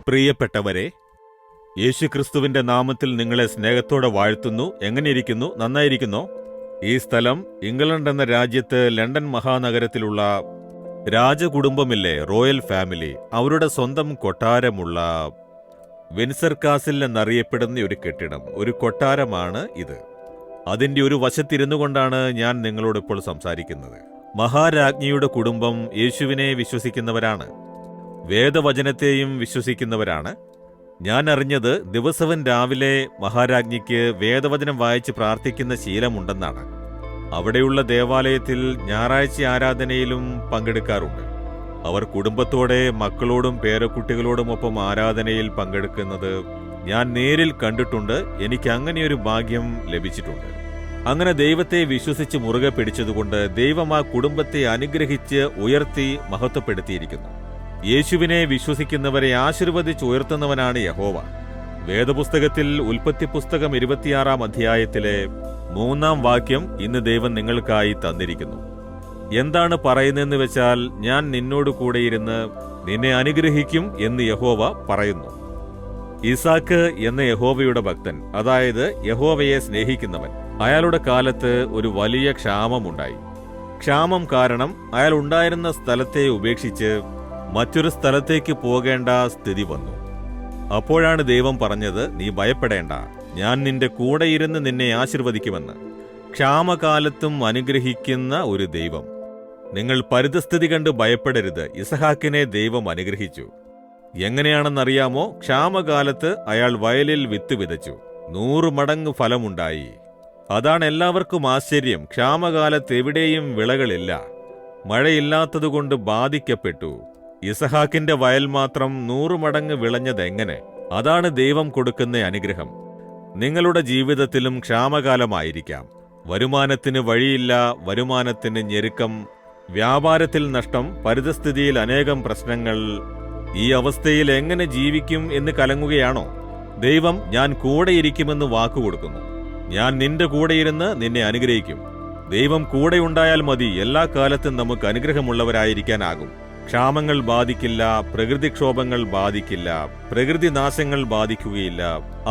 പ്രിയപ്പെട്ടവരെ, യേശുക്രിസ്തുവിന്റെ നാമത്തിൽ നിങ്ങളെ സ്നേഹത്തോടെ വാഴ്ത്തുന്നു. എങ്ങനെയിരിക്കുന്നു? നന്നായിരിക്കുന്നോ? ഈ സ്ഥലം ഇംഗ്ലണ്ട് എന്ന രാജ്യത്ത് ലണ്ടൻ മഹാനഗരത്തിലുള്ള രാജകുടുംബമില്ലേ, റോയൽ ഫാമിലി, അവരുടെ സ്വന്തം കൊട്ടാരമുള്ള വിൻസർ കാസിൽ എന്നറിയപ്പെടുന്ന ഒരു കെട്ടിടം, ഒരു കൊട്ടാരമാണ് ഇത്. അതിന്റെ ഒരു വശത്തിരുന്നു കൊണ്ടാണ് ഞാൻ നിങ്ങളോട് ഇപ്പോൾ സംസാരിക്കുന്നത്. മഹാരാജ്ഞിയുടെ കുടുംബം യേശുവിനെ വിശ്വസിക്കുന്നവരാണ്, വേദവചനത്തെയും വിശ്വസിക്കുന്നവരാണ്. ഞാൻ അറിഞ്ഞത് ദിവസവും രാവിലെ മഹാരാജ്ഞിക്ക് വേദവചനം വായിച്ച് പ്രാർത്ഥിക്കുന്ന ശീലമുണ്ടെന്നാണ്. അവിടെയുള്ള ദേവാലയത്തിൽ ഞായറാഴ്ച ആരാധനയിലും പങ്കെടുക്കാറുണ്ട്. അവർ കുടുംബത്തോടെ മക്കളോടും പേരക്കുട്ടികളോടുമൊപ്പം ആരാധനയിൽ പങ്കെടുക്കുന്നത് ഞാൻ നേരിൽ കണ്ടിട്ടുണ്ട്. എനിക്ക് അങ്ങനെയൊരു ഭാഗ്യം ലഭിച്ചിട്ടുണ്ട്. അങ്ങനെ ദൈവത്തെ വിശ്വസിച്ച് മുറുകെ പിടിച്ചതുകൊണ്ട് ദൈവം ആ കുടുംബത്തെ അനുഗ്രഹിച്ച് ഉയർത്തി മഹത്വപ്പെടുത്തിയിരിക്കുന്നു. യേശുവിനെ വിശ്വസിക്കുന്നവരെ ആശീർവദിച്ചുയർത്തുന്നവനാണ് യഹോവ. വേദപുസ്തകത്തിൽ ഉൽപ്പത്തി പുസ്തകം 26 അധ്യായത്തിലെ 3 വാക്യം ഇന്ന് ദൈവം നിങ്ങൾക്കായി തന്നിരിക്കുന്നു. എന്താണ് പറയുന്നതെന്ന് വെച്ചാൽ, ഞാൻ നിന്നോട് കൂടെയിരുന്ന് നിന്നെ അനുഗ്രഹിക്കും എന്ന് യഹോവ പറയുന്നു. ഇസാക്ക് എന്ന യഹോവയുടെ ഭക്തൻ, അതായത് യഹോവയെ സ്നേഹിക്കുന്നവൻ, അയാളുടെ കാലത്ത് ഒരു വലിയ ക്ഷാമമുണ്ടായി. ക്ഷാമം കാരണം അയാൾ ഉണ്ടായിരുന്ന സ്ഥലത്തെ ഉപേക്ഷിച്ച് മറ്റൊരു സ്ഥലത്തേക്ക് പോകേണ്ട സ്ഥിതി വന്നു. അപ്പോഴാണ് ദൈവം പറഞ്ഞത്, നീ ഭയപ്പെടേണ്ട, ഞാൻ നിന്റെ കൂടെയിരുന്ന് നിന്നെ ആശീർവദിക്കുമെന്ന്. ക്ഷാമകാലത്തും അനുഗ്രഹിക്കുന്ന ഒരു ദൈവം. നിങ്ങൾ പരിതസ്ഥിതി കണ്ട് ഭയപ്പെടരുത്. ഇസഹാക്കിനെ ദൈവം അനുഗ്രഹിച്ചു. എങ്ങനെയാണെന്നറിയാമോ? ക്ഷാമകാലത്ത് അയാൾ വയലിൽ വിത്ത് വിതച്ചു, 100 മടങ്ങ് ഫലമുണ്ടായി. അതാണ് എല്ലാവർക്കും ആശ്ചര്യം. ക്ഷാമകാലത്ത് എവിടെയും വിളകളില്ല, മഴയില്ലാത്തതുകൊണ്ട് ബാധിക്കപ്പെട്ടു. ഇസഹാക്കിന്റെ വയൽ മാത്രം 100 മടങ്ങ് വിളഞ്ഞതെങ്ങനെ? അതാണ് ദൈവം കൊടുക്കുന്ന അനുഗ്രഹം. നിങ്ങളുടെ ജീവിതത്തിലും ക്ഷാമകാലമായിരിക്കാം. വരുമാനത്തിന് വഴിയില്ല, വരുമാനത്തിന് ഞെരുക്കം, വ്യാപാരത്തിൽ നഷ്ടം, പരിതസ്ഥിതിയിൽ അനേകം പ്രശ്നങ്ങൾ. ഈ അവസ്ഥയിൽ എങ്ങനെ ജീവിക്കും എന്ന് കലങ്ങുകയാണോ? ദൈവം ഞാൻ കൂടെയിരിക്കുമെന്ന് വാക്കുകൊടുക്കുന്നു. ഞാൻ നിന്റെ കൂടെയിരുന്ന് നിന്നെ അനുഗ്രഹിക്കും. ദൈവം കൂടെയുണ്ടായാൽ മതി, എല്ലാ കാലത്തും നമുക്ക് അനുഗ്രഹമുള്ളവരായിരിക്കാനാകും. ക്ഷാമങ്ങൾ ബാധിക്കില്ല, പ്രകൃതിക്ഷോഭങ്ങൾ ബാധിക്കില്ല, പ്രകൃതി നാശങ്ങൾ ബാധിക്കുകയില്ല.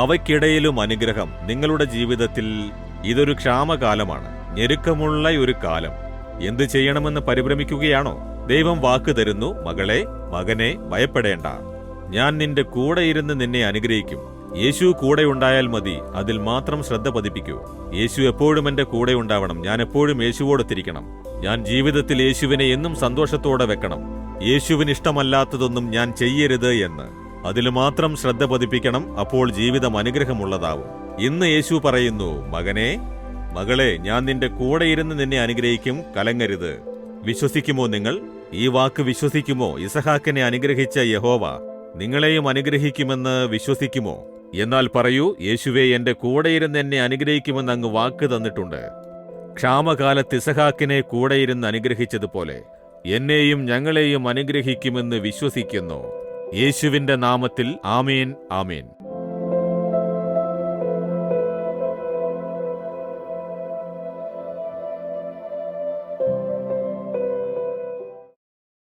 അവയ്ക്കിടയിലും അനുഗ്രഹം. നിങ്ങളുടെ ജീവിതത്തിൽ ഇതൊരു ക്ഷാമകാലമാണ്, ഞെരുക്കമുള്ള ഒരു കാലം. എന്തു ചെയ്യണമെന്ന് പരിഭ്രമിക്കുകയാണോ? ദൈവം വാക്ക് തരുന്നു, മകളെ, മകനെ, ഭയപ്പെടേണ്ട, ഞാൻ നിന്റെ കൂടെയിരുന്ന് നിന്നെ അനുഗ്രഹിക്കും. യേശു കൂടെ ഉണ്ടായാൽ മതി, അതിൽ മാത്രം ശ്രദ്ധ പതിപ്പിക്കൂ. യേശു എപ്പോഴും എന്റെ കൂടെ ഉണ്ടാവണം. ഞാൻ എപ്പോഴും യേശുവോടൊത്തിരിക്കണം. ഞാൻ ജീവിതത്തിൽ യേശുവിനെ എന്നും സന്തോഷത്തോടെ വെക്കണം. യേശുവിന് ഇഷ്ടമല്ലാത്തതൊന്നും ഞാൻ ചെയ്യരുത് എന്ന് അതിൽ മാത്രം ശ്രദ്ധ പതിപ്പിക്കണം. അപ്പോൾ ജീവിതം അനുഗ്രഹമുള്ളതാവും. ഇന്ന് യേശു പറയുന്നു, മകനെ, മകളെ, ഞാൻ നിന്റെ കൂടെയിരുന്ന് നിന്നെ അനുഗ്രഹിക്കും, കലങ്ങരുത്. വിശ്വസിക്കുമോ നിങ്ങൾ? ഈ വാക്ക് വിശ്വസിക്കുമോ? ഇസഹാക്കിനെ അനുഗ്രഹിച്ച യഹോവ നിങ്ങളെയും അനുഗ്രഹിക്കുമെന്ന് വിശ്വസിക്കുമോ? എന്നാൽ പറയൂ, യേശുവേ, എന്റെ കൂടെയിരുന്ന് എന്നെ അനുഗ്രഹിക്കുമെന്ന് അങ്ങ് വാക്ക് തന്നിട്ടുണ്ട്. ക്ഷാമകാലത്ത് ഇസഹാക്കിനെ കൂടെയിരുന്ന് അനുഗ്രഹിച്ചതുപോലെ എന്നെയും ഞങ്ങളെയും അനുഗ്രഹിക്കുമെന്ന് വിശ്വസിക്കുന്നു. യേശുവിന്റെ നാമത്തിൽ ആമേൻ, ആമേൻ.